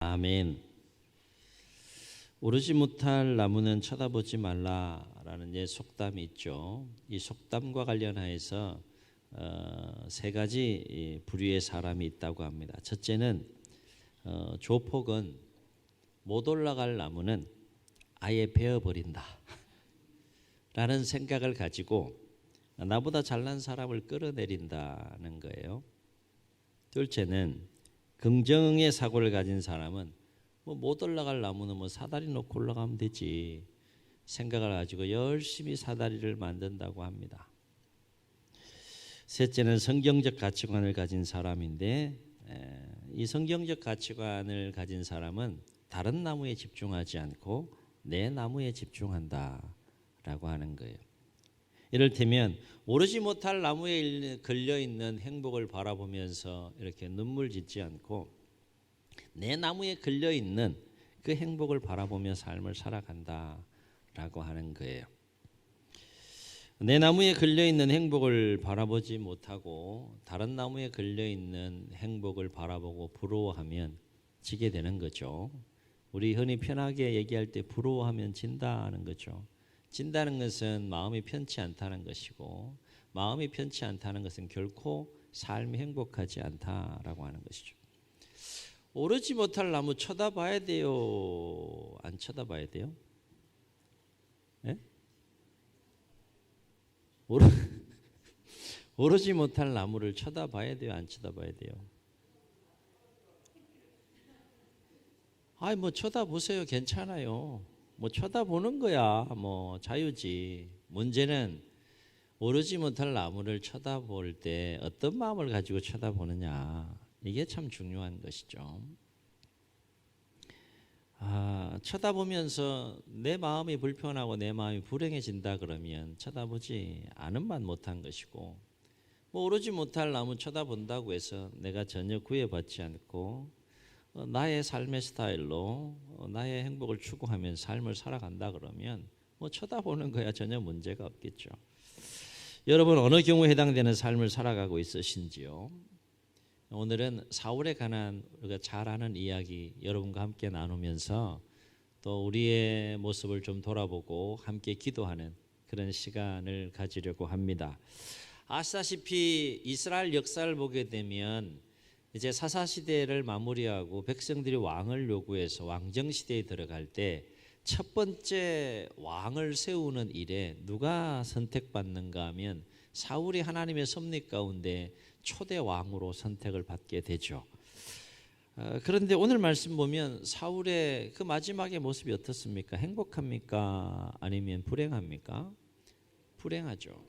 아멘. 오르지 못할 나무는 쳐다보지 말라라는 속담이 있죠. 이 속담과 관련하여서 세 가지 부류의 사람이 있다고 합니다. 첫째는 조폭은 못 올라갈 나무는 아예 베어버린다 라는 생각을 가지고 나보다 잘난 사람을 끌어내린다는 거예요. 둘째는 긍정의 사고를 가진 사람은 못 올라갈 나무는 사다리 놓고 올라가면 되지 생각을 가지고 열심히 사다리를 만든다고 합니다. 셋째는 성경적 가치관을 가진 사람인데 이 성경적 가치관을 가진 사람은 다른 나무에 집중하지 않고 내 나무에 집중한다라고 하는 거예요. 이를테면 오르지 못할 나무에 걸려있는 행복을 바라보면서 이렇게 눈물 짓지 않고 내 나무에 걸려있는 그 행복을 바라보며 삶을 살아간다라고 하는 거예요. 내 나무에 걸려있는 행복을 바라보지 못하고 다른 나무에 걸려있는 행복을 바라보고 부러워하면 지게 되는 거죠. 우리 흔히 편하게 얘기할 때 부러워하면 진다는 거죠. 진다는 것은 마음이 편치 않다는 것이고 마음이 편치 않다는 것은 결코 삶이 행복하지 않다라고 하는 것이죠. 오르지 못할 나무 쳐다봐야 돼요? 안 쳐다봐야 돼요? 네? 오르지 못할 나무를 쳐다봐야 돼요? 안 쳐다봐야 돼요? 쳐다보세요. 괜찮아요. 쳐다보는 거야. 자유지. 문제는 오르지 못할 나무를 쳐다볼 때 어떤 마음을 가지고 쳐다보느냐. 이게 참 중요한 것이죠. 쳐다보면서 내 마음이 불편하고 내 마음이 불행해진다 그러면 쳐다보지 않음만 못한 것이고 오르지 못할 나무 쳐다본다고 해서 내가 전혀 구애받지 않고 나의 삶의 스타일로 나의 행복을 추구하면서 삶을 살아간다 그러면 쳐다보는 거야 전혀 문제가 없겠죠. 여러분 어느 경우에 해당되는 삶을 살아가고 있으신지요? 오늘은 사울에 관한 우리가 잘 아는 이야기 여러분과 함께 나누면서 또 우리의 모습을 좀 돌아보고 함께 기도하는 그런 시간을 가지려고 합니다. 아시다시피 이스라엘 역사를 보게 되면 이제 사사시대를 마무리하고 백성들이 왕을 요구해서 왕정시대에 들어갈 때 첫 번째 왕을 세우는 일에 누가 선택받는가 하면 사울이 하나님의 섭리 가운데 초대 왕으로 선택을 받게 되죠. 그런데 오늘 말씀 보면 사울의 그 마지막의 모습이 어떻습니까? 행복합니까? 아니면 불행합니까? 불행하죠.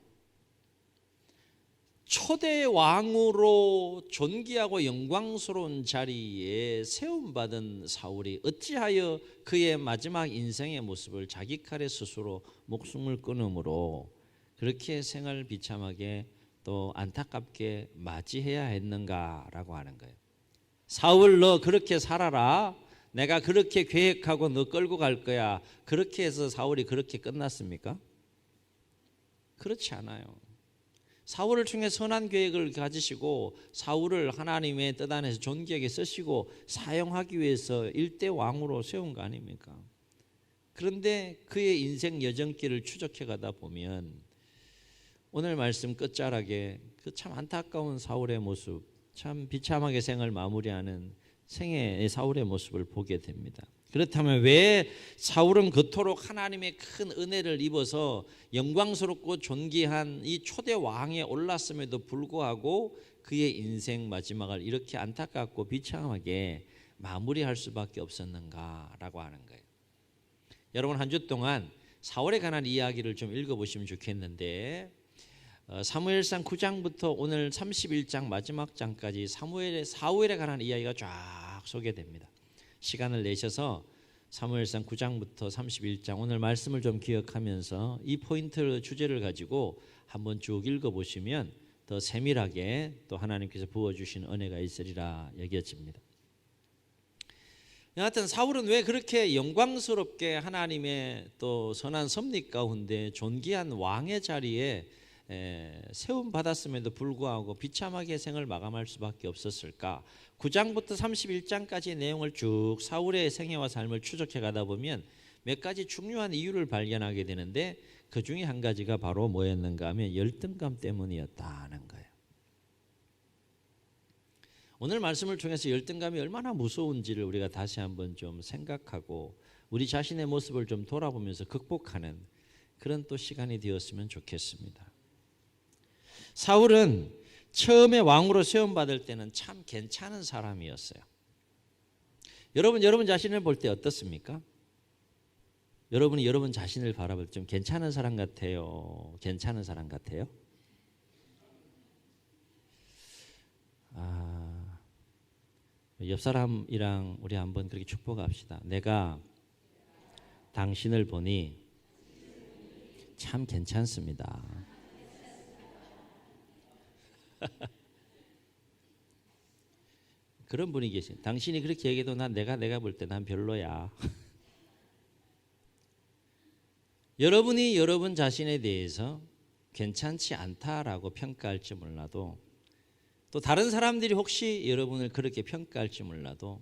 초대 왕으로 존귀하고 영광스러운 자리에 세움받은 사울이 어찌하여 그의 마지막 인생의 모습을 자기 칼에 스스로 목숨을 끊음으로 그렇게 생을 비참하게 또 안타깝게 맞이해야 했는가라고 하는 거예요. 사울 너 그렇게 살아라. 내가 그렇게 계획하고 너 끌고 갈 거야. 그렇게 해서 사울이 그렇게 끝났습니까? 그렇지 않아요. 사울을 통해 선한 계획을 가지시고 사울을 하나님의 뜻 안에서 존귀하게 쓰시고 사용하기 위해서 일대 왕으로 세운 거 아닙니까? 그런데 그의 인생 여정길을 추적해 가다 보면 오늘 말씀 끝자락에 그 참 안타까운 사울의 모습, 참 비참하게 생을 마무리하는 생애의 사울의 모습을 보게 됩니다. 그렇다면 왜 사울은 그토록 하나님의 큰 은혜를 입어서 영광스럽고 존귀한 이 초대 왕에 올랐음에도 불구하고 그의 인생 마지막을 이렇게 안타깝고 비참하게 마무리할 수밖에 없었는가라고 하는 거예요. 여러분 한 주 동안 사울에 관한 이야기를 좀 읽어보시면 좋겠는데 사무엘상 9장부터 오늘 31장 마지막 장까지 사무엘에 관한 이야기가 쫙 소개됩니다. 시간을 내셔서 사무엘상 9장부터 31장 오늘 말씀을 좀 기억하면서 이 포인트 주제를 가지고 한번 쭉 읽어보시면 더 세밀하게 또 하나님께서 부어주신 은혜가 있으리라 여겨집니다. 여하튼 사울은 왜 그렇게 영광스럽게 하나님의 또 선한 섭리 가운데 존귀한 왕의 자리에 세움 받았음에도 불구하고 비참하게 생을 마감할 수밖에 없었을까? 9장부터 31장까지 내용을 쭉 사울의 생애와 삶을 추적해 가다 보면 몇 가지 중요한 이유를 발견하게 되는데 그 중에 한 가지가 바로 뭐였는가 하면 열등감 때문이었다는 거예요. 오늘 말씀을 통해서 열등감이 얼마나 무서운지를 우리가 다시 한번 좀 생각하고 우리 자신의 모습을 좀 돌아보면서 극복하는 그런 또 시간이 되었으면 좋겠습니다. 사울은 처음에 왕으로 세움받을 때는 참 괜찮은 사람이었어요. 여러분 자신을 볼 때 어떻습니까? 여러분이 여러분 자신을 바라볼 때 좀 괜찮은 사람 같아요? 괜찮은 사람 같아요? 옆 사람이랑 우리 한번 그렇게 축복합시다. 내가 당신을 보니 참 괜찮습니다. 그런 분이 계신. 당신이 그렇게 얘기해도 내가 볼 때 난 별로야. 여러분이 여러분 자신에 대해서 괜찮지 않다라고 평가할지 몰라도 또 다른 사람들이 혹시 여러분을 그렇게 평가할지 몰라도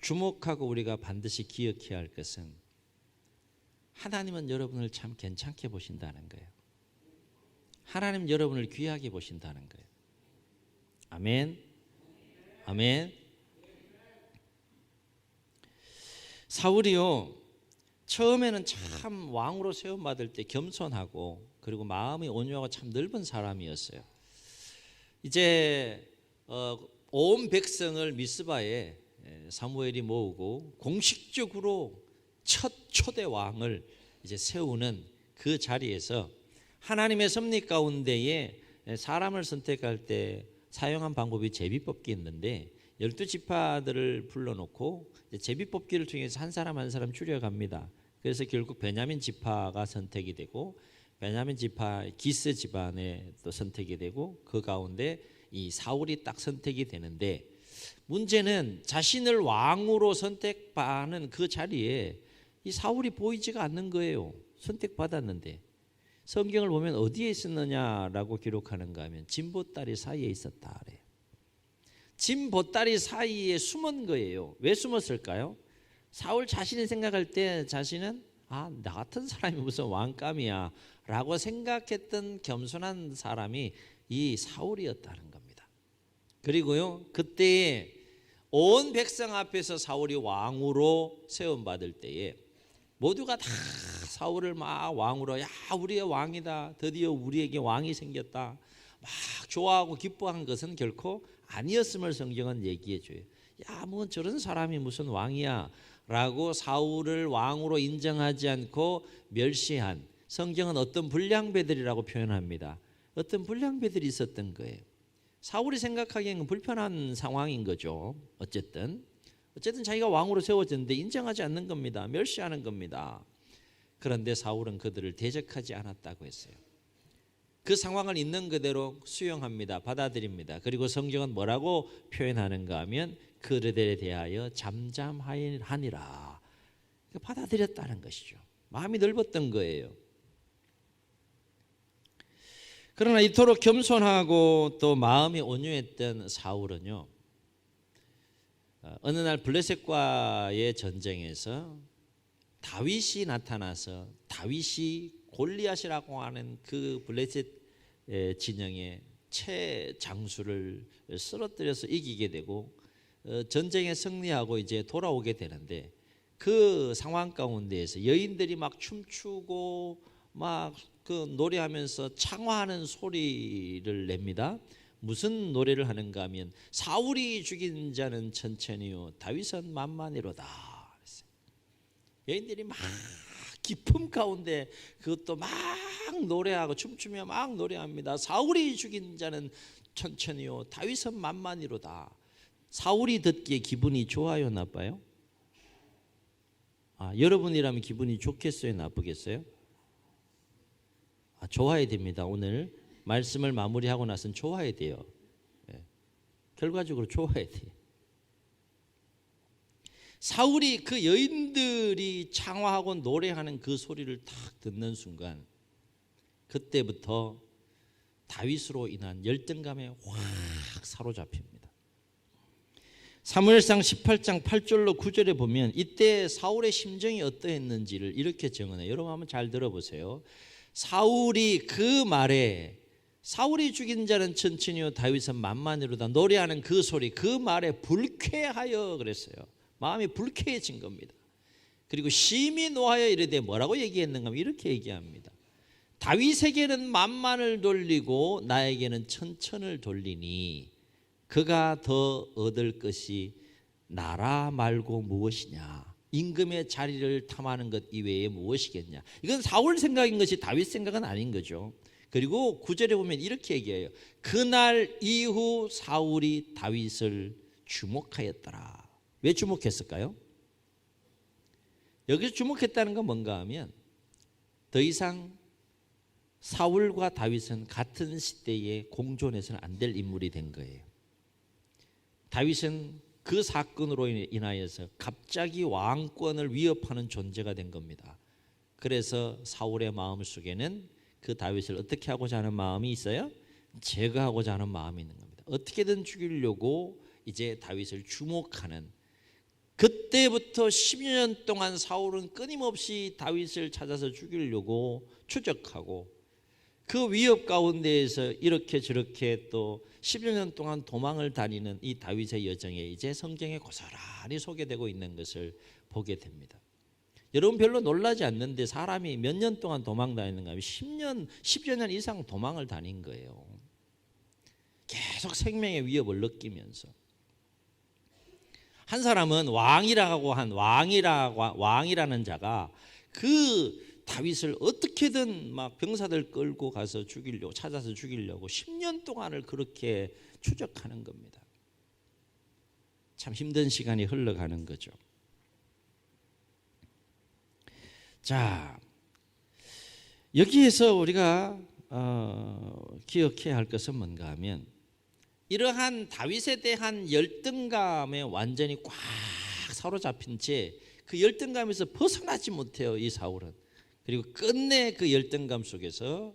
주목하고 우리가 반드시 기억해야 할 것은 하나님은 여러분을 참 괜찮게 보신다는 거예요. 하나님 여러분을 귀하게 보신다는 거예요. 아멘. 아멘. 사울이요 처음에는 참 왕으로 세움받을 때 겸손하고 그리고 마음이 온유하고 참 넓은 사람이었어요. 이제 온 백성을 미스바에 사무엘이 모으고 공식적으로 첫 초대 왕을 이제 세우는 그 자리에서 하나님의 섭리 가운데에 사람을 선택할 때 사용한 방법이 제비뽑기 있는데 12지파들을 불러놓고 제비뽑기를 통해서 한 사람 한 사람 추려갑니다. 그래서 결국 베냐민 지파가 선택이 되고 베냐민 지파 기스 집안에 또 선택이 되고 그 가운데 이 사울이 딱 선택이 되는데 문제는 자신을 왕으로 선택받는 그 자리에 이 사울이 보이지가 않는 거예요. 선택받았는데 성경을 보면 어디에 있었느냐라고 기록하는가 하면 진보다리 사이에 있었다 그래요. 진보다리 사이에 숨은 거예요. 왜 숨었을까요? 사울 자신이 생각할 때 자신은 나 같은 사람이 무슨 왕감이야 라고 생각했던 겸손한 사람이 이 사울이었다는 겁니다. 그리고요 그때에 온 백성 앞에서 사울이 왕으로 세움받을 때에 모두가 다 사울을 막 왕으로 우리의 왕이다 드디어 우리에게 왕이 생겼다 막 좋아하고 기뻐한 것은 결코 아니었음을 성경은 얘기해 줘요. 뭐 저런 사람이 무슨 왕이야 라고 사울을 왕으로 인정하지 않고 멸시한 성경은 어떤 불량배들이라고 표현합니다. 어떤 불량배들이 있었던 거예요. 사울이 생각하기에는 불편한 상황인 거죠. 어쨌든 자기가 왕으로 세워졌는데 인정하지 않는 겁니다. 멸시하는 겁니다. 그런데 사울은 그들을 대적하지 않았다고 했어요. 그 상황을 있는 그대로 수용합니다. 받아들입니다. 그리고 성경은 뭐라고 표현하는가 하면 그들에 대하여 잠잠하니라. 받아들였다는 것이죠. 마음이 넓었던 거예요. 그러나 이토록 겸손하고 또 마음이 온유했던 사울은요 어느 날 블레셋과의 전쟁에서 다윗이 나타나서 다윗이 골리앗이라고 하는 그 블레셋 진영의 최장수를 쓰러뜨려서 이기게 되고 전쟁에 승리하고 이제 돌아오게 되는데 그 상황 가운데에서 여인들이 막 춤추고 막 그 노래하면서 창화하는 소리를 냅니다. 무슨 노래를 하는가 하면 사울이 죽인 자는 천천히요 다윗은 만만히로다. 여인들이 막 기쁨 가운데 그것도 막 노래하고 춤추며 막 노래합니다. 사울이 죽인 자는 천천히요 다윗은 만만히로다. 사울이 듣기에 기분이 좋아요 나빠요? 여러분이라면 기분이 좋겠어요 나쁘겠어요? 좋아야 됩니다. 오늘 말씀을 마무리하고 나서는 좋아야 돼요. 결과적으로 좋아야 돼요. 사울이 그 여인들이 창화하고 노래하는 그 소리를 딱 듣는 순간 그때부터 다윗으로 인한 열등감에 확 사로잡힙니다. 사무엘상 18장 8절로 9절에 보면 이때 사울의 심정이 어떠했는지를 이렇게 정언해요. 여러분 한번 잘 들어보세요. 사울이 그 말에 사울이 죽인 자는 천천히요 다윗은 만만히로다 노래하는 그 소리 그 말에 불쾌하여 그랬어요. 마음이 불쾌해진 겁니다. 그리고 심히 노하여 이르되 뭐라고 얘기했는가 하면 이렇게 얘기합니다. 다윗에게는 만만을 돌리고 나에게는 천천을 돌리니 그가 더 얻을 것이 나라 말고 무엇이냐. 임금의 자리를 탐하는 것 이외에 무엇이겠냐. 이건 사울 생각인 것이 다윗 생각은 아닌 거죠. 그리고 9절에 보면 이렇게 얘기해요. 그날 이후 사울이 다윗을 주목하였더라. 왜 주목했을까요? 여기서 주목했다는 건 뭔가 하면 더 이상 사울과 다윗은 같은 시대에 공존해서는 안 될 인물이 된 거예요. 다윗은 그 사건으로 인하여서 갑자기 왕권을 위협하는 존재가 된 겁니다. 그래서 사울의 마음속에는 그 다윗을 어떻게 하고자 하는 마음이 있어요? 제거하고자 하는 마음이 있는 겁니다. 어떻게든 죽이려고 이제 다윗을 주목하는, 그때부터 10여 년 동안 사울은 끊임없이 다윗을 찾아서 죽이려고 추적하고 그 위협 가운데에서 이렇게 저렇게 또 10여 년 동안 도망을 다니는 이 다윗의 여정에 이제 성경에 고스란히 소개되고 있는 것을 보게 됩니다. 여러분 별로 놀라지 않는데 사람이 몇 년 동안 도망 다니는가 하면 10여 년 이상 도망을 다닌 거예요. 계속 생명의 위협을 느끼면서. 한 사람은 왕이라는 자가 그 다윗을 어떻게든 막 병사들 끌고 가서 죽이려고 찾아서 죽이려고 10년 동안을 그렇게 추적하는 겁니다. 참 힘든 시간이 흘러가는 거죠. 자, 여기에서 우리가 기억해야 할 것은 뭔가 하면 이러한 다윗에 대한 열등감에 완전히 꽉 사로잡힌 채 그 열등감에서 벗어나지 못해요, 이 사울은. 그리고 끝내 그 열등감 속에서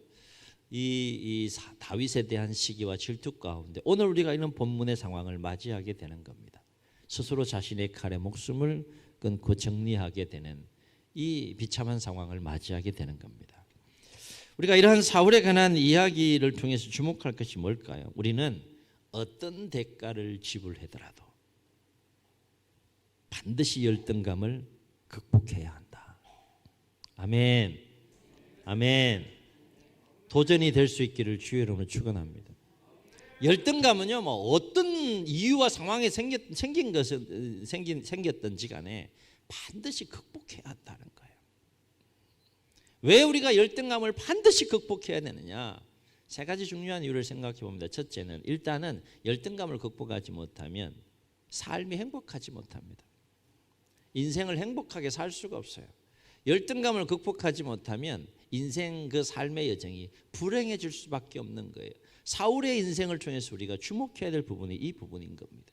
이 다윗에 대한 시기와 질투 가운데 오늘 우리가 이런 본문의 상황을 맞이하게 되는 겁니다. 스스로 자신의 칼에 목숨을 끊고 정리하게 되는 이 비참한 상황을 맞이하게 되는 겁니다. 우리가 이러한 사울에 관한 이야기를 통해서 주목할 것이 뭘까요? 우리는 어떤 대가를 지불하더라도 반드시 열등감을 극복해야 한다. 아멘. 아멘. 도전이 될 수 있기를 주의 이름으로 축원합니다. 열등감은요, 뭐 어떤 이유와 상황이 생겼든지 간에 반드시 극복해야 한다는 거예요. 왜 우리가 열등감을 반드시 극복해야 되느냐? 세 가지 중요한 이유를 생각해 봅니다. 첫째는 일단은 열등감을 극복하지 못하면 삶이 행복하지 못합니다. 인생을 행복하게 살 수가 없어요. 열등감을 극복하지 못하면 인생 그 삶의 여정이 불행해질 수밖에 없는 거예요. 사울의 인생을 통해서 우리가 주목해야 될 부분이 이 부분인 겁니다.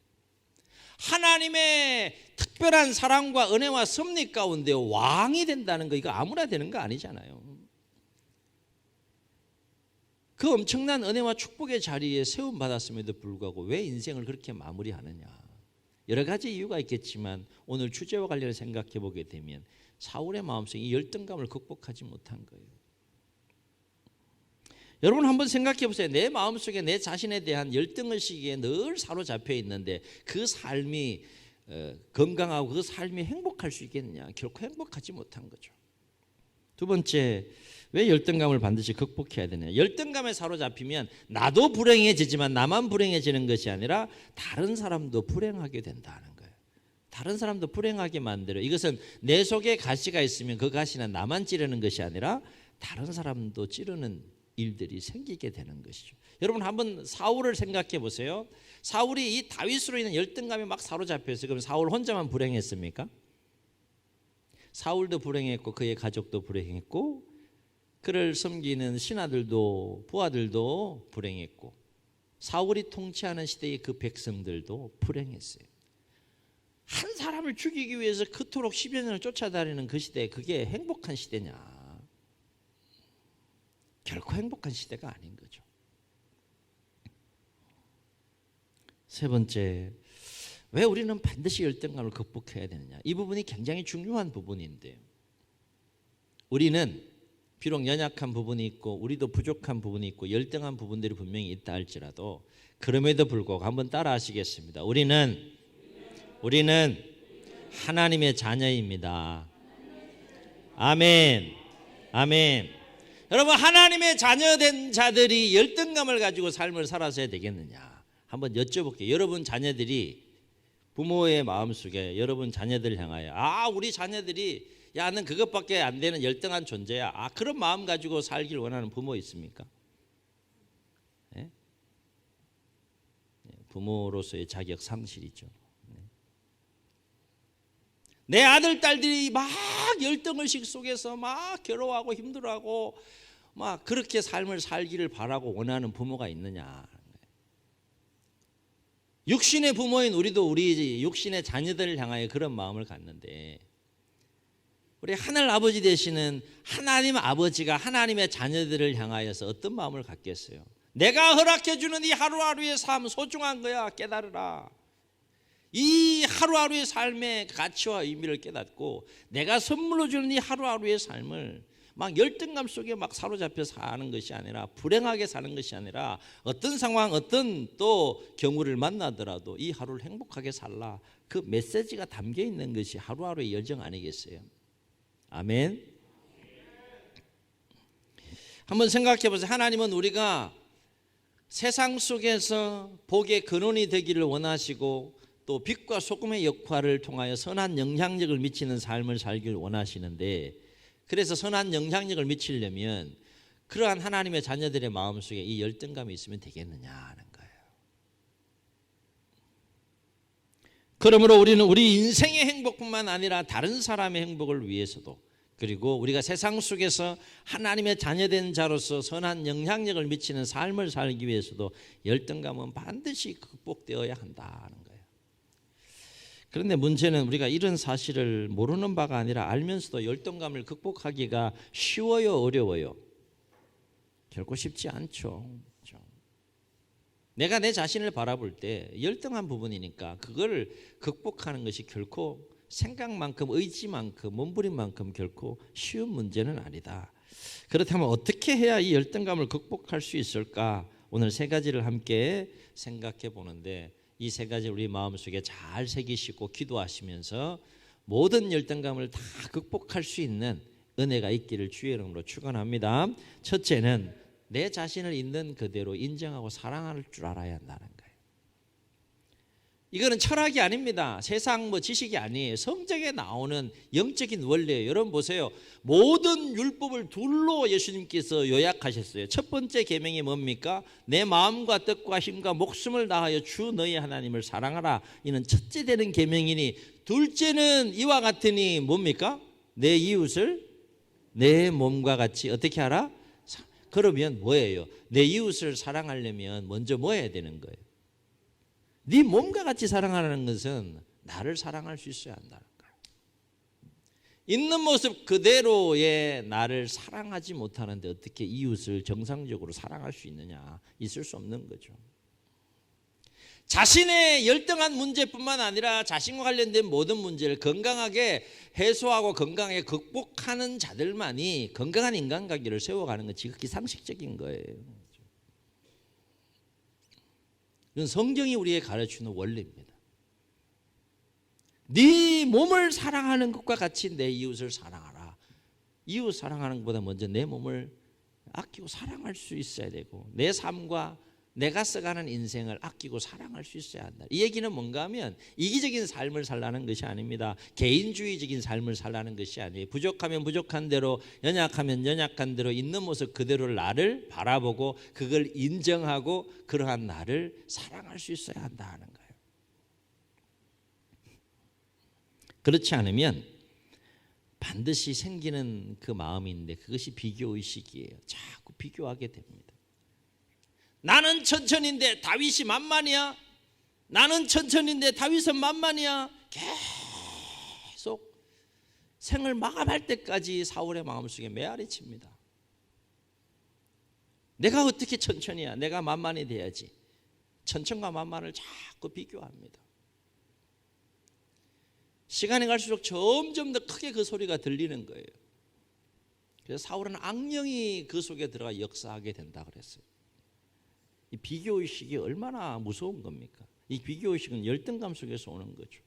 하나님의 특별한 사랑과 은혜와 섭리 가운데 왕이 된다는 거, 이거 아무나 되는 거 아니잖아요. 그 엄청난 은혜와 축복의 자리에 세움 받았음에도 불구하고 왜 인생을 그렇게 마무리하느냐? 여러 가지 이유가 있겠지만 오늘 주제와 관련해서 생각해 보게 되면 사울의 마음속에 이 열등감을 극복하지 못한 거예요. 여러분 한번 생각해 보세요. 내 마음속에 내 자신에 대한 열등의식에 늘 사로잡혀 있는데 그 삶이 건강하고 그 삶이 행복할 수 있겠느냐? 결코 행복하지 못한 거죠. 두 번째, 왜 열등감을 반드시 극복해야 되냐? 열등감에 사로잡히면 나도 불행해지지만 나만 불행해지는 것이 아니라 다른 사람도 불행하게 된다는 거예요. 다른 사람도 불행하게 만들어요. 이것은 내 속에 가시가 있으면 그 가시는 나만 찌르는 것이 아니라 다른 사람도 찌르는 일들이 생기게 되는 것이죠. 여러분 한번 사울을 생각해 보세요. 사울이 이 다윗으로 인한 열등감에 막 사로잡혔어요. 그럼 사울 혼자만 불행했습니까? 사울도 불행했고 그의 가족도 불행했고 그를 섬기는 신하들도 부하들도 불행했고 사울이 통치하는 시대의 그 백성들도 불행했어요. 한 사람을 죽이기 위해서 그토록 10여 년을 쫓아다니는 그 시대, 그게 행복한 시대냐? 결코 행복한 시대가 아닌 거죠. 세 번째, 왜 우리는 반드시 열등감을 극복해야 되느냐? 이 부분이 굉장히 중요한 부분인데, 우리는 비록 연약한 부분이 있고 우리도 부족한 부분이 있고 열등한 부분들이 분명히 있다 할지라도, 그럼에도 불구하고 한번 따라 하시겠습니다. 우리는 하나님의 자녀입니다. 아멘. 아멘. 여러분, 하나님의 자녀된 자들이 열등감을 가지고 삶을 살아서야 되겠느냐? 한번 여쭤볼게요. 여러분 자녀들이, 부모의 마음속에 여러분 자녀들 향하여, 우리 자녀들이 는 그것밖에 안 되는 열등한 존재야, 그런 마음 가지고 살길 원하는 부모 있습니까? 네? 부모로서의 자격 상실이죠. 내 아들 딸들이 막 열등의식 속에서 막 괴로워하고 힘들어하고 막 그렇게 삶을 살기를 바라고 원하는 부모가 있느냐? 육신의 부모인 우리도 우리 육신의 자녀들을 향하여 그런 마음을 갖는데, 우리 하늘 아버지 되시는 하나님 아버지가 하나님의 자녀들을 향하여서 어떤 마음을 갖겠어요? 내가 허락해 주는 이 하루하루의 삶 소중한 거야, 깨달으라. 이 하루하루의 삶의 가치와 의미를 깨닫고 내가 선물로 주는 이 하루하루의 삶을 막 열등감 속에 막 사로잡혀 사는 것이 아니라, 불행하게 사는 것이 아니라, 어떤 상황, 어떤 또 경우를 만나더라도 이 하루를 행복하게 살라, 그 메시지가 담겨 있는 것이 하루하루의 열정 아니겠어요? 아멘. 한번 생각해 보세요. 하나님은 우리가 세상 속에서 복의 근원이 되기를 원하시고, 또 빛과 소금의 역할을 통하여 선한 영향력을 미치는 삶을 살기를 원하시는데, 그래서 선한 영향력을 미치려면 그러한 하나님의 자녀들의 마음속에 이 열등감이 있으면 되겠느냐 하는 거예요. 그러므로 우리는 우리 인생의 행복뿐만 아니라 다른 사람의 행복을 위해서도, 그리고 우리가 세상 속에서 하나님의 자녀된 자로서 선한 영향력을 미치는 삶을 살기 위해서도 열등감은 반드시 극복되어야 한다는 거예요. 그런데 문제는 우리가 이런 사실을 모르는 바가 아니라 알면서도 열등감을 극복하기가 쉬워요, 어려워요? 결코 쉽지 않죠. 내가 내 자신을 바라볼 때 열등한 부분이니까 그걸 극복하는 것이 결코 생각만큼, 의지만큼, 몸부림만큼 결코 쉬운 문제는 아니다. 그렇다면 어떻게 해야 이 열등감을 극복할 수 있을까? 오늘 세 가지를 함께 생각해 보는데, 이 세 가지 우리 마음속에 잘 새기시고 기도하시면서 모든 열등감을 다 극복할 수 있는 은혜가 있기를 주의 이름으로 축원합니다. 첫째는 내 자신을 있는 그대로 인정하고 사랑할 줄 알아야 한다는 거예요. 이거는 철학이 아닙니다. 세상 지식이 아니에요. 성경에 나오는 영적인 원리예요. 여러분 보세요. 모든 율법을 둘로 예수님께서 요약하셨어요. 첫 번째 계명이 뭡니까? 내 마음과 뜻과 힘과 목숨을 다하여 주 너희 하나님을 사랑하라. 이는 첫째 되는 계명이니, 둘째는 이와 같으니 뭡니까? 내 이웃을 내 몸과 같이 어떻게 하라? 그러면 뭐예요? 내 이웃을 사랑하려면 먼저 뭐 해야 되는 거예요? 네 몸과 같이 사랑하는 것은 나를 사랑할 수 있어야 한다는 거예요. 있는 모습 그대로의 나를 사랑하지 못하는데 어떻게 이웃을 정상적으로 사랑할 수 있느냐? 있을 수 없는 거죠. 자신의 열등한 문제뿐만 아니라 자신과 관련된 모든 문제를 건강하게 해소하고 건강하게 극복하는 자들만이 건강한 인간관계를 세워가는 건 지극히 상식적인 거예요. 이건 성경이 우리에게 가르치는 원리입니다. 네 몸을 사랑하는 것과 같이 내 이웃을 사랑하라. 이웃 사랑하는 것보다 먼저 내 몸을 아끼고 사랑할 수 있어야 되고, 내 삶과 내가 써가는 인생을 아끼고 사랑할 수 있어야 한다. 이 얘기는 뭔가 하면 이기적인 삶을 살라는 것이 아닙니다. 개인주의적인 삶을 살라는 것이 아니에요. 부족하면 부족한 대로, 연약하면 연약한 대로 있는 모습 그대로 나를 바라보고 그걸 인정하고 그러한 나를 사랑할 수 있어야 한다는 거예요. 그렇지 않으면 반드시 생기는 그 마음인데 그것이 비교의식이에요. 자꾸 비교하게 됩니다. 나는 천천인데 다윗이 만만이야. 나는 천천인데 다윗은 만만이야. 계속 생을 마감할 때까지 사울의 마음속에 메아리 칩니다. 내가 어떻게 천천히야? 내가 만만히 돼야지. 천천과 만만을 자꾸 비교합니다. 시간이 갈수록 점점 더 크게 그 소리가 들리는 거예요. 그래서 사울은 악령이 그 속에 들어가 역사하게 된다 그랬어요. 이 비교의식이 얼마나 무서운 겁니까? 이 비교의식은 열등감 속에서 오는 거죠.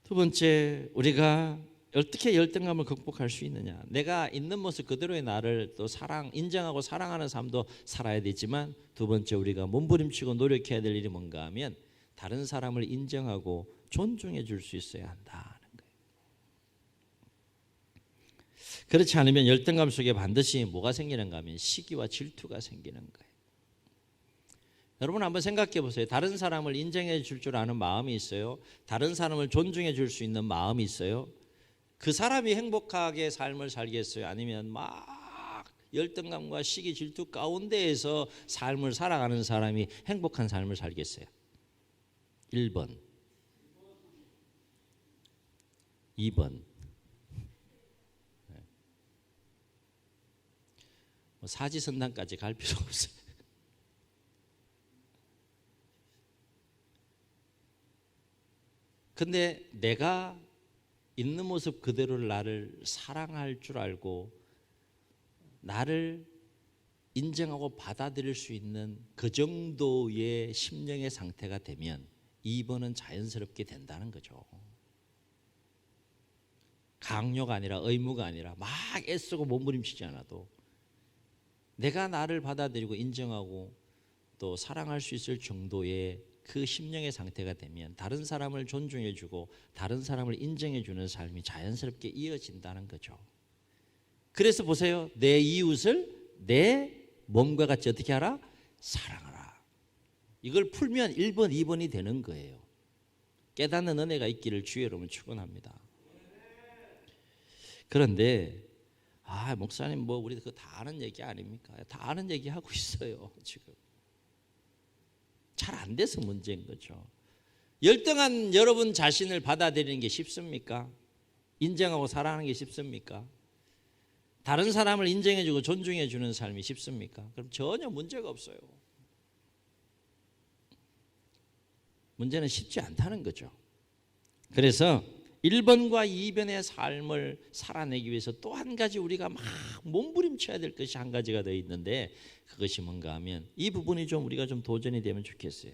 두 번째, 우리가 어떻게 열등감을 극복할 수 있느냐? 내가 있는 모습 그대로의 나를 또 인정하고 사랑하는 삶도 살아야 되지만, 두 번째 우리가 몸부림치고 노력해야 될 일이 뭔가 하면 다른 사람을 인정하고 존중해 줄 수 있어야 한다는 거예요. 그렇지 않으면 열등감 속에 반드시 뭐가 생기는가 하면 시기와 질투가 생기는 거예요. 여러분 한번 생각해 보세요. 다른 사람을 인정해 줄 아는 마음이 있어요. 다른 사람을 존중해 줄 수 있는 마음이 있어요. 그 사람이 행복하게 삶을 살겠어요? 아니면 막 열등감과 시기 질투 가운데에서 삶을 살아가는 사람이 행복한 삶을 살겠어요? 1번, 2번. 사지선단까지 갈 필요 없어요. 근데 내가 있는 모습 그대로 나를 사랑할 줄 알고 나를 인정하고 받아들일 수 있는 그 정도의 심령의 상태가 되면 2번은 자연스럽게 된다는 거죠. 강요가 아니라 의무가 아니라 막 애쓰고 몸부림치지 않아도 내가 나를 받아들이고 인정하고 또 사랑할 수 있을 정도의 그 심령의 상태가 되면 다른 사람을 존중해주고 다른 사람을 인정해주는 삶이 자연스럽게 이어진다는 거죠. 그래서 보세요. 내 이웃을 내 몸과 같이 어떻게 하라? 사랑하라. 이걸 풀면 1번, 2번이 되는 거예요. 깨닫는 은혜가 있기를 주의 이름으로 축원합니다. 그런데 목사님 뭐 우리 그거 다 아는 얘기 아닙니까? 다 아는 얘기 하고 있어요. 지금 잘 안 돼서 문제인 거죠. 열등한 여러분 자신을 받아들이는 게 쉽습니까? 인정하고 사랑하는 게 쉽습니까? 다른 사람을 인정해주고 존중해주는 삶이 쉽습니까? 그럼 전혀 문제가 없어요. 문제는 쉽지 않다는 거죠. 그래서 1번과 2번의 삶을 살아내기 위해서 또 한 가지 우리가 막 몸부림쳐야 될 것이 한 가지가 더 있는데, 그것이 뭔가 하면 이 부분이 좀 우리가 좀 도전이 되면 좋겠어요.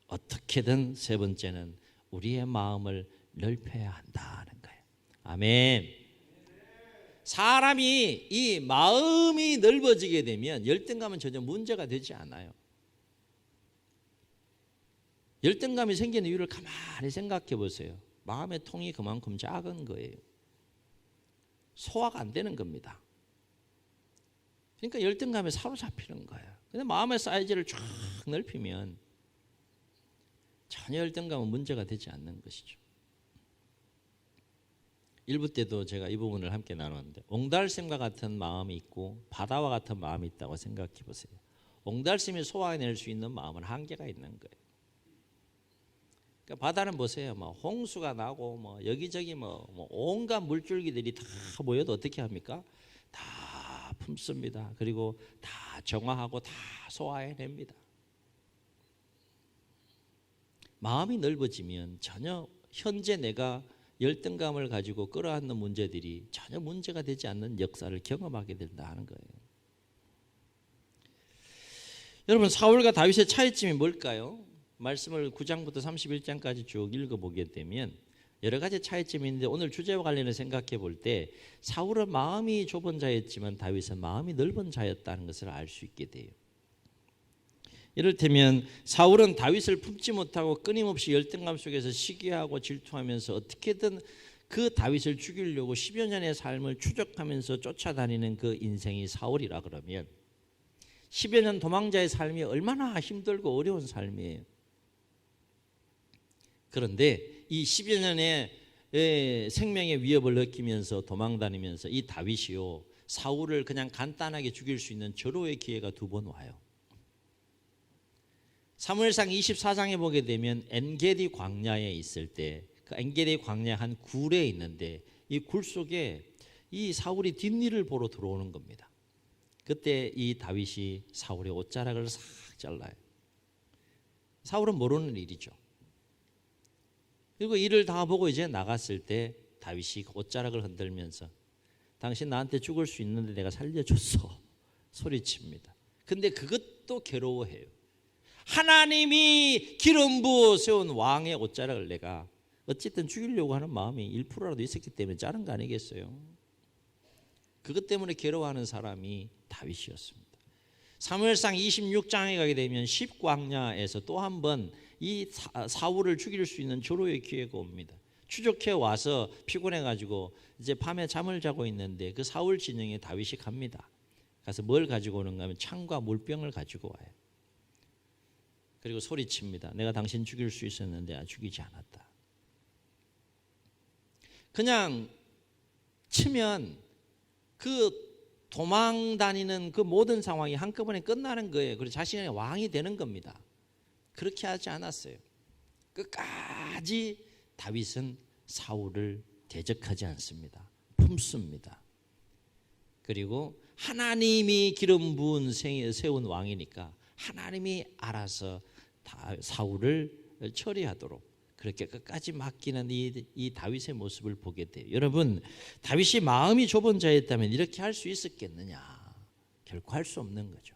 어떻게든 세 번째는 우리의 마음을 넓혀야 한다는 거예요. 아멘. 사람이 이 마음이 넓어지게 되면 열등감은 전혀 문제가 되지 않아요. 열등감이 생기는 이유를 가만히 생각해 보세요. 마음의 통이 그만큼 작은 거예요. 소화가 안 되는 겁니다. 그러니까 열등감에 사로잡히는 거예요. 근데 마음의 사이즈를 쫙 넓히면 전혀 열등감은 문제가 되지 않는 것이죠. 1부 때도 제가 이 부분을 함께 나눴는데, 옹달샘과 같은 마음이 있고 바다와 같은 마음이 있다고 생각해 보세요. 옹달샘이 소화해낼 수 있는 마음은 한계가 있는 거예요. 그러니까 바다는 보세요. 홍수가 나고 여기저기 온갖 물줄기들이 다 모여도 어떻게 합니까? 다 품습니다. 그리고 다 정화하고 다 소화해냅니다. 마음이 넓어지면 전혀 현재 내가 열등감을 가지고 끌어안는 문제들이 전혀 문제가 되지 않는 역사를 경험하게 된다 하는 거예요. 여러분, 사울과 다윗의 차이점이 뭘까요? 말씀을 9장부터 31장까지 쭉 읽어보게 되면 여러 가지 차이점이 있는데, 오늘 주제와 관련해 생각해 볼 때 사울은 마음이 좁은 자였지만 다윗은 마음이 넓은 자였다는 것을 알 수 있게 돼요. 이를테면 사울은 다윗을 품지 못하고 끊임없이 열등감 속에서 시기하고 질투하면서 어떻게든 그 다윗을 죽이려고 10여 년의 삶을 추적하면서 쫓아다니는 그 인생이 사울이라 그러면 10여 년 도망자의 삶이 얼마나 힘들고 어려운 삶이에요. 그런데 이 10여 년의 생명의 위협을 느끼면서 도망다니면서 이 다윗이요, 사울을 그냥 간단하게 죽일 수 있는 절호의 기회가 2번 와요. 사무엘상 24장에 보게 되면 엔게디 광야에 있을 때, 그 엔게디 광야 한 굴에 있는데 이 굴 속에 이 사울이 뒷일을 보러 들어오는 겁니다. 그때 이 다윗이 사울의 옷자락을 싹 잘라요. 사울은 모르는 일이죠. 그리고 일을 다 보고 이제 나갔을 때 다윗이 옷자락을 흔들면서 당신 나한테 죽을 수 있는데 내가 살려줬어 소리칩니다. 근데 그것도 괴로워해요. 하나님이 기름 부어 세운 왕의 옷자락을 내가 어쨌든 죽이려고 하는 마음이 1%라도 있었기 때문에 자른 거 아니겠어요? 그것 때문에 괴로워하는 사람이 다윗이었습니다. 사무엘상 26장에 가게 되면 십광야에서 또 한 번 이 사울을 죽일 수 있는 절호의 기회가 옵니다. 추적해 와서 피곤해 가지고 이제 밤에 잠을 자고 있는데 그 사울 진영에 다윗이 갑니다. 가서 뭘 가지고 오는가 하면 창과 물병을 가지고 와요. 그리고 소리칩니다. 내가 당신 죽일 수 있었는데 죽이지 않았다. 그냥 치면 그 도망 다니는 그 모든 상황이 한꺼번에 끝나는 거예요. 그리고 자신의 왕이 되는 겁니다. 그렇게 하지 않았어요. 끝까지 다윗은 사울을 대적하지 않습니다. 품습니다. 그리고 하나님이 기름 부은 세운 왕이니까 하나님이 알아서 사울을 처리하도록 그렇게 끝까지 맡기는 이 다윗의 모습을 보게 돼요. 여러분, 다윗이 마음이 좁은 자였다면 이렇게 할 수 있었겠느냐? 결코 할 수 없는 거죠.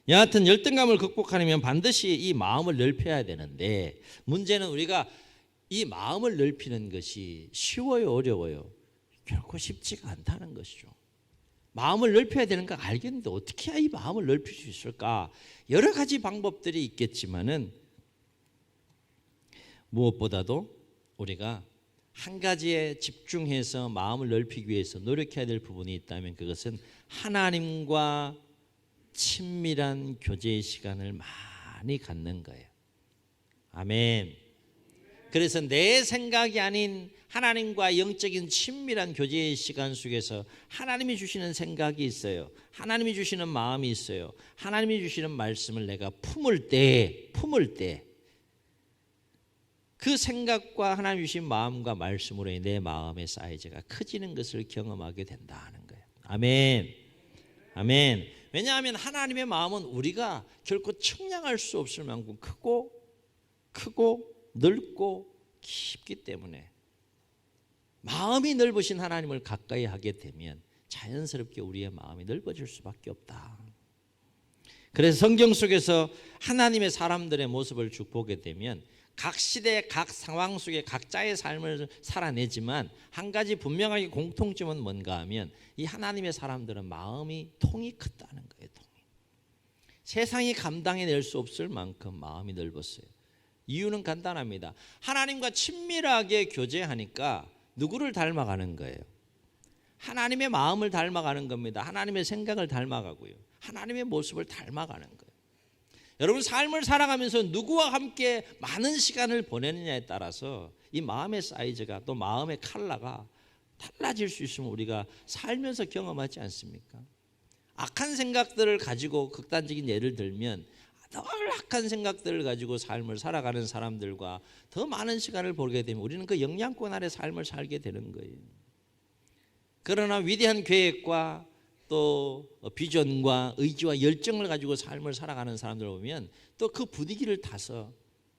여하튼 열등감을 극복하려면 반드시 이 마음을 넓혀야 되는데 문제는 우리가 이 마음을 넓히는 것이 쉬워요, 어려워요? 결코 쉽지가 않다는 것이죠. 마음을 넓혀야 되는 거 알겠는데 어떻게 해야 이 마음을 넓힐 수 있을까? 여러 가지 방법들이 있겠지만은 무엇보다도 우리가 한 가지에 집중해서 마음을 넓히기 위해서 노력해야 될 부분이 있다면 그것은 하나님과 친밀한 교제의 시간을 많이 갖는 거예요. 아멘. 그래서 내 생각이 아닌 하나님과 영적인 친밀한 교제의 시간 속에서 하나님이 주시는 생각이 있어요. 하나님이 주시는 마음이 있어요. 하나님이 주시는 말씀을 내가 품을 때 그 생각과 하나님 주신 마음과 말씀으로 내 마음의 사이즈가 커지는 것을 경험하게 된다는 거예요. 아멘. 아멘. 왜냐하면 하나님의 마음은 우리가 결코 측량할 수 없을 만큼 크고 넓고 깊기 때문에 마음이 넓으신 하나님을 가까이 하게 되면 자연스럽게 우리의 마음이 넓어질 수밖에 없다. 그래서 성경 속에서 하나님의 사람들의 모습을 쭉 보게 되면 각 시대 각 상황 속에 각자의 삶을 살아내지만 한 가지 분명하게 공통점은 뭔가 하면 이 하나님의 사람들은 마음이 통이 컸다는 거예요. 통이. 세상이 감당해낼 수 없을 만큼 마음이 넓었어요. 이유는 간단합니다. 하나님과 친밀하게 교제하니까 누구를 닮아가는 거예요? 하나님의 마음을 닮아가는 겁니다. 하나님의 생각을 닮아가고요. 하나님의 모습을 닮아가는 거예요. 여러분 삶을 살아가면서 누구와 함께 많은 시간을 보내느냐에 따라서 이 마음의 사이즈가 또 마음의 컬러가 달라질 수 있으면 우리가 살면서 경험하지 않습니까? 악한 생각들을 가지고 극단적인 예를 들면 더 악한 생각들을 가지고 삶을 살아가는 사람들과 더 많은 시간을 보게 되면 우리는 그 영향권 아래 삶을 살게 되는 거예요. 그러나 위대한 계획과 또 비전과 의지와 열정을 가지고 삶을 살아가는 사람들을 보면 또 그 분위기를 타서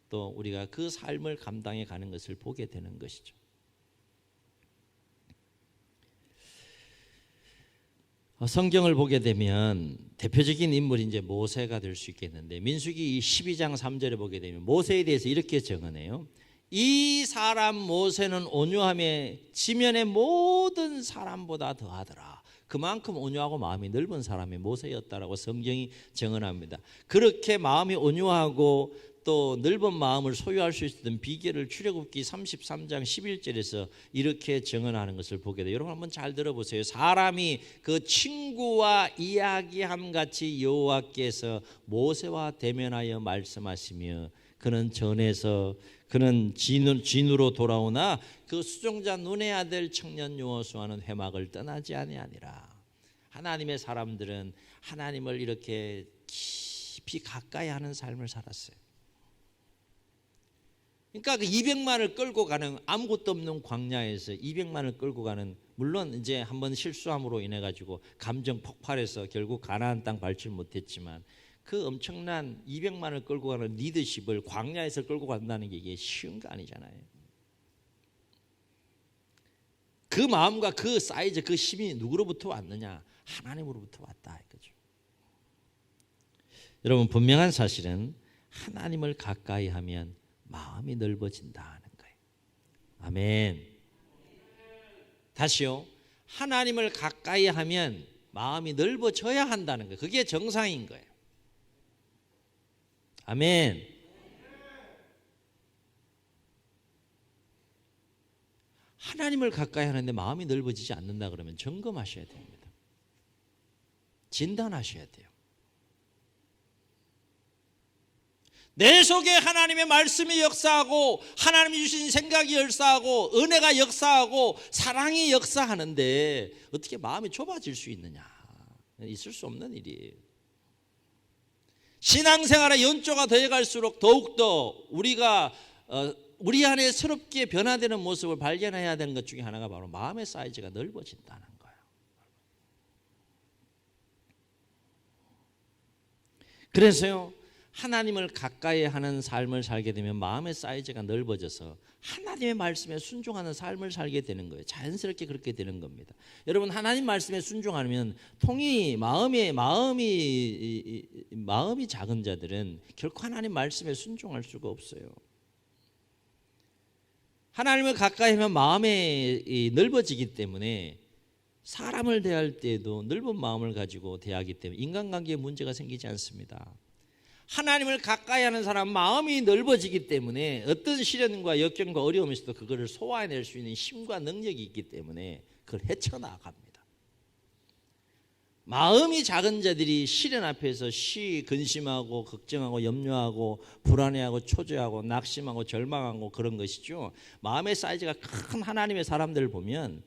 또 우리가 그 삶을 감당해 가는 것을 보게 되는 것이죠. 성경을 보게 되면 대표적인 인물이 이제 모세가 될 수 있겠는데 민수기 12장 3절에 보게 되면 모세에 대해서 이렇게 정언해요. 이 사람 모세는 온유함에 지면의 모든 사람보다 더하더라. 그만큼 온유하고 마음이 넓은 사람이 모세였다라고 성경이 정언합니다. 그렇게 마음이 온유하고 또 넓은 마음을 소유할 수 있었던 비결을 출애굽기 33장 11절에서 이렇게 정언하는 것을 보게 돼요. 여러분 한번 잘 들어보세요. 사람이 그 친구와 이야기함 같이 여호와께서 모세와 대면하여 말씀하시며 그는 진으로 돌아오나 그 수종자 눈의 아들 청년 여호수아는 회막을 떠나지 아니하니라. 하나님의 사람들은 하나님을 이렇게 깊이 가까이 하는 삶을 살았어요. 그러니까 그 200만을 끌고 가는, 아무것도 없는 광야에서 200만을 끌고 가는, 물론 이제 한번 실수함으로 인해 가지고 감정 폭발해서 결국 가나안 땅 밟지 못했지만 그 엄청난 200만을 끌고 가는 리더십을 광야에서 끌고 간다는 게 이게 쉬운 거 아니잖아요. 그 마음과 그 사이즈, 그 힘이 누구로부터 왔느냐? 하나님으로부터 왔다 이거죠. 여러분, 분명한 사실은 하나님을 가까이 하면 마음이 넓어진다는 거예요. 아멘. 다시요. 하나님을 가까이 하면 마음이 넓어져야 한다는 거예요. 그게 정상인 거예요. 아멘. 하나님을 가까이 하는데 마음이 넓어지지 않는다 그러면 점검하셔야 됩니다. 진단하셔야 돼요. 내 속에 하나님의 말씀이 역사하고 하나님이 주신 생각이 역사하고 은혜가 역사하고 사랑이 역사하는데 어떻게 마음이 좁아질 수 있느냐? 있을 수 없는 일이에요. 신앙생활의 연조가 되어갈수록 더욱더 우리가 우리 안에 새롭게 변화되는 모습을 발견해야 되는 것 중에 하나가 바로 마음의 사이즈가 넓어진다는 거예요. 그래서요, 하나님을 가까이 하는 삶을 살게 되면 마음의 사이즈가 넓어져서 하나님의 말씀에 순종하는 삶을 살게 되는 거예요. 자연스럽게 그렇게 되는 겁니다. 여러분, 하나님 말씀에 순종하면 마음이 작은 자들은 결코 하나님 말씀에 순종할 수가 없어요. 하나님을 가까이 하면 마음이 넓어지기 때문에 사람을 대할 때에도 넓은 마음을 가지고 대하기 때문에 인간관계에 문제가 생기지 않습니다. 하나님을 가까이 하는 사람은 마음이 넓어지기 때문에 어떤 시련과 역경과 어려움에서도 그것을 소화해낼 수 있는 힘과 능력이 있기 때문에 그걸 헤쳐나갑니다. 마음이 작은 자들이 시련 앞에서 근심하고 걱정하고 염려하고 불안해하고 초조하고 낙심하고 절망하고 그런 것이죠. 마음의 사이즈가 큰 하나님의 사람들을 보면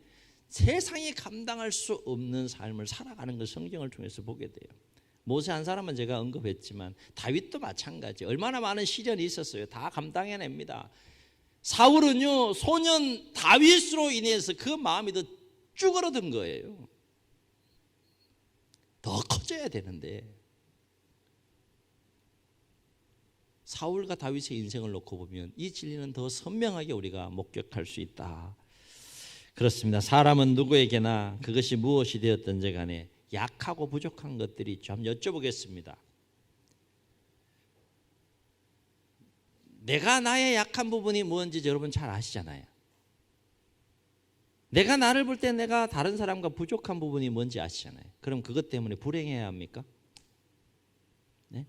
세상이 감당할 수 없는 삶을 살아가는 걸 성경을 통해서 보게 돼요. 모세 한 사람은 제가 언급했지만 다윗도 마찬가지. 얼마나 많은 시련이 있었어요. 다 감당해냅니다. 사울은요, 소년 다윗으로 인해서 그 마음이 더 쭈그러든 거예요. 더 커져야 되는데 사울과 다윗의 인생을 놓고 보면 이 진리는 더 선명하게 우리가 목격할 수 있다. 그렇습니다. 사람은 누구에게나 그것이 무엇이 되었든지 간에 약하고 부족한 것들이 있죠. 한번 여쭤보겠습니다. 내가 나의 약한 부분이 뭔지 여러분 잘 아시잖아요. 내가 나를 볼 때 내가 다른 사람과 부족한 부분이 뭔지 아시잖아요. 그럼 그것 때문에 불행해야 합니까? 네?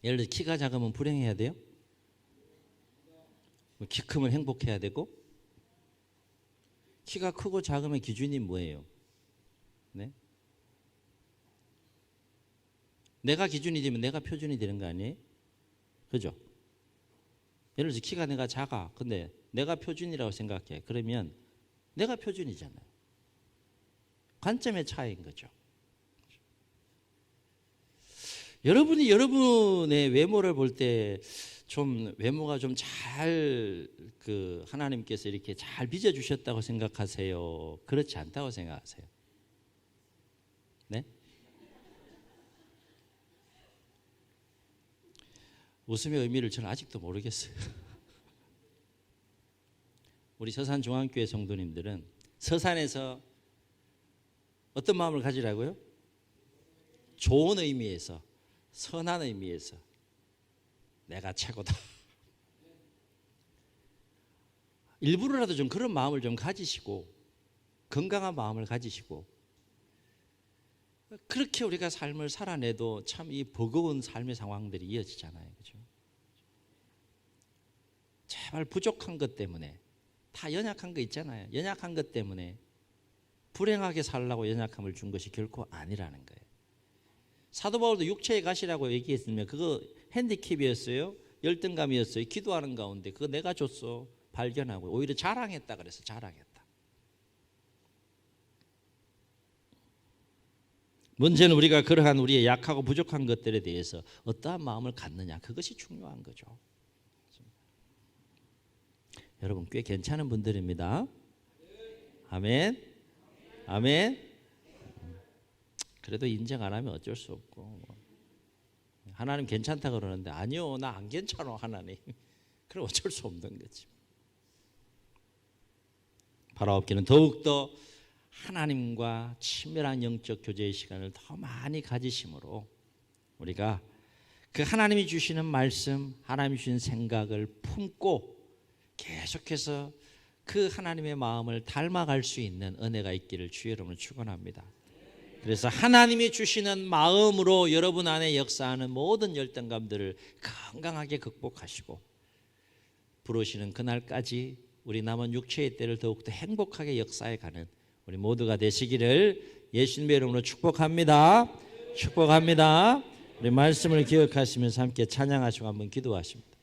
예를 들어 키가 작으면 불행해야 돼요? 키 크면 행복해야 되고? 키가 크고 작으면 기준이 뭐예요? 네? 내가 기준이 되면 내가 표준이 되는 거 아니에요? 그죠? 예를 들어서 키가 내가 작아. 근데 내가 표준이라고 생각해. 그러면 내가 표준이잖아요. 관점의 차이인 거죠. 여러분이 여러분의 외모를 볼 때 좀 외모가 좀 잘 하나님께서 이렇게 잘 빚어 주셨다고 생각하세요? 그렇지 않다고 생각하세요? 네? 웃음의 의미를 저는 아직도 모르겠어요. 우리 서산중앙교회 성도님들은 서산에서 어떤 마음을 가지라고요? 좋은 의미에서, 선한 의미에서 내가 최고다. 일부러라도 좀 그런 마음을 좀 가지시고 건강한 마음을 가지시고 그렇게 우리가 삶을 살아내도 참 이 버거운 삶의 상황들이 이어지잖아요. 그죠? 제발 부족한 것 때문에 다 연약한 거 있잖아요. 연약한 것 때문에 불행하게 살라고 연약함을 준 것이 결코 아니라는 거예요. 사도 바울도 육체의 가시라고 얘기했으면 그거 핸디캡이었어요? 열등감이었어요? 기도하는 가운데 그거 내가 줬어. 발견하고 오히려 자랑했다 그래서 자랑했다. 문제는 우리가 그러한 우리의 약하고 부족한 것들에 대해서 어떠한 마음을 갖느냐, 그것이 중요한 거죠. 여러분 꽤 괜찮은 분들입니다. 아멘. 아멘. 그래도 인정 안 하면 어쩔 수 없고, 하나님 괜찮다 그러는데 아니요 나 안 괜찮아 하나님, 그럼 어쩔 수 없는 거지. 바라옵기는 더욱더 하나님과 친밀한 영적 교제의 시간을 더 많이 가지심으로 우리가 그 하나님이 주시는 말씀, 하나님이 주신 생각을 품고 계속해서 그 하나님의 마음을 닮아갈 수 있는 은혜가 있기를 주의 이름으로 축원합니다. 그래서 하나님이 주시는 마음으로 여러분 안에 역사하는 모든 열등감들을 건강하게 극복하시고 부르시는 그날까지 우리 남은 육체의 때를 더욱더 행복하게 역사해가는 우리 모두가 되시기를 예수님의 이름으로 축복합니다. 축복합니다. 우리 말씀을 기억하시면서 함께 찬양하시고 한번 기도하십니다.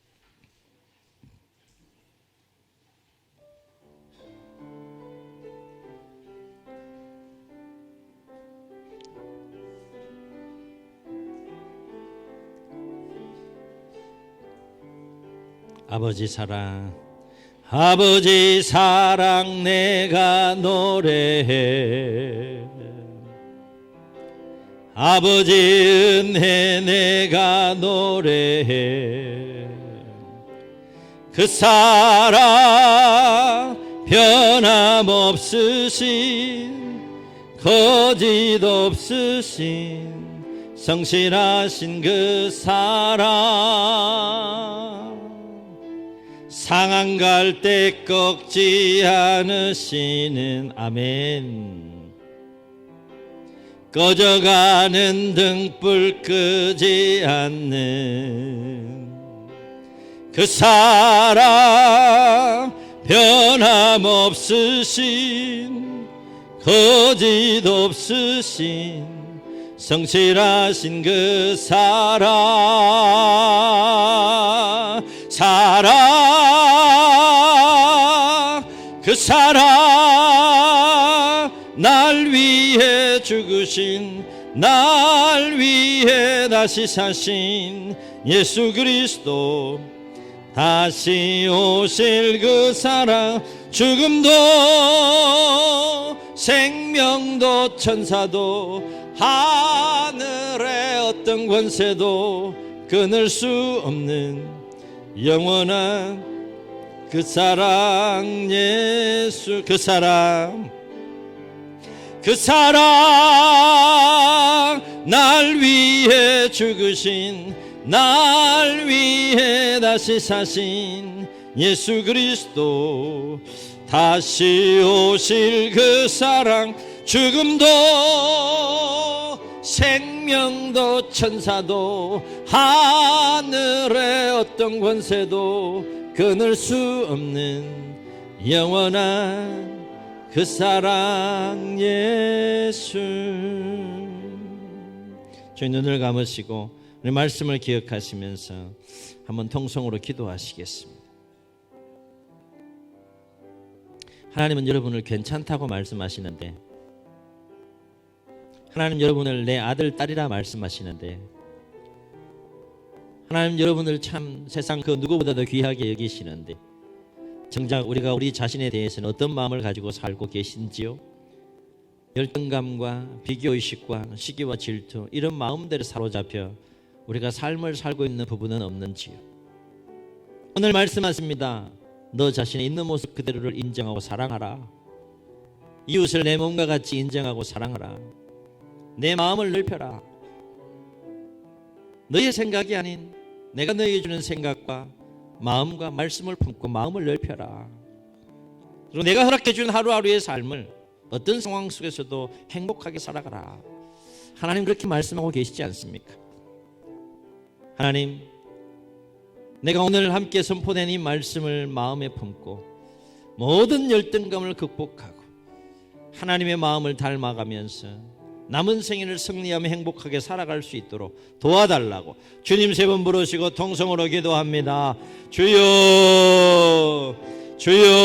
아버지 사랑, 아버지 사랑 내가 노래해, 아버지 은혜 내가 노래해. 그 사랑 변함없으신, 거짓 없으신 성실하신 그 사랑, 상한 갈 때 꺾지 않으시는, 아멘, 꺼져가는 등불 끄지 않는 그 사랑 변함없으신, 거짓 없으신 성실하신 그 사랑, 그 사랑, 날 위해 죽으신, 날 위해 다시 사신 예수 그리스도, 다시 오실 그 사랑, 죽음도 생명도 천사도 하늘의 어떤 권세도 끊을 수 없는 영원한 그 사랑, 예수, 그 사랑, 그 사랑, 날 위해 죽으신, 날 위해 다시 사신 예수 그리스도, 다시 오실 그 사랑, 죽음도 생명도 천사도 하늘의 어떤 권세도 끊을 수 없는 영원한 그 사랑, 예수. 저희 눈을 감으시고 우리 말씀을 기억하시면서 한번 통성으로 기도하시겠습니다. 하나님은 여러분을 괜찮다고 말씀하시는데, 하나님 여러분을 내 아들, 딸이라 말씀하시는데, 하나님 여러분을 참 세상 그 누구보다도 귀하게 여기시는데, 정작 우리가 우리 자신에 대해서는 어떤 마음을 가지고 살고 계신지요? 열등감과 비교의식과 시기와 질투, 이런 마음들에 사로잡혀 우리가 삶을 살고 있는 부분은 없는지요? 오늘 말씀하십니다. 너 자신의 있는 모습 그대로를 인정하고 사랑하라. 이웃을 내 몸과 같이 인정하고 사랑하라. 내 마음을 넓혀라. 너의 생각이 아닌 내가 너에게 주는 생각과 마음과 말씀을 품고 마음을 넓혀라. 그리고 내가 허락해 준 하루하루의 삶을 어떤 상황 속에서도 행복하게 살아가라. 하나님 그렇게 말씀하고 계시지 않습니까? 하나님, 내가 오늘 함께 선포된 이 말씀을 마음에 품고 모든 열등감을 극복하고 하나님의 마음을 닮아가면서 남은 생일을 승리하며 행복하게 살아갈 수 있도록 도와달라고 주님 세 번 부르시고 통성으로 기도합니다. 주여, 주여.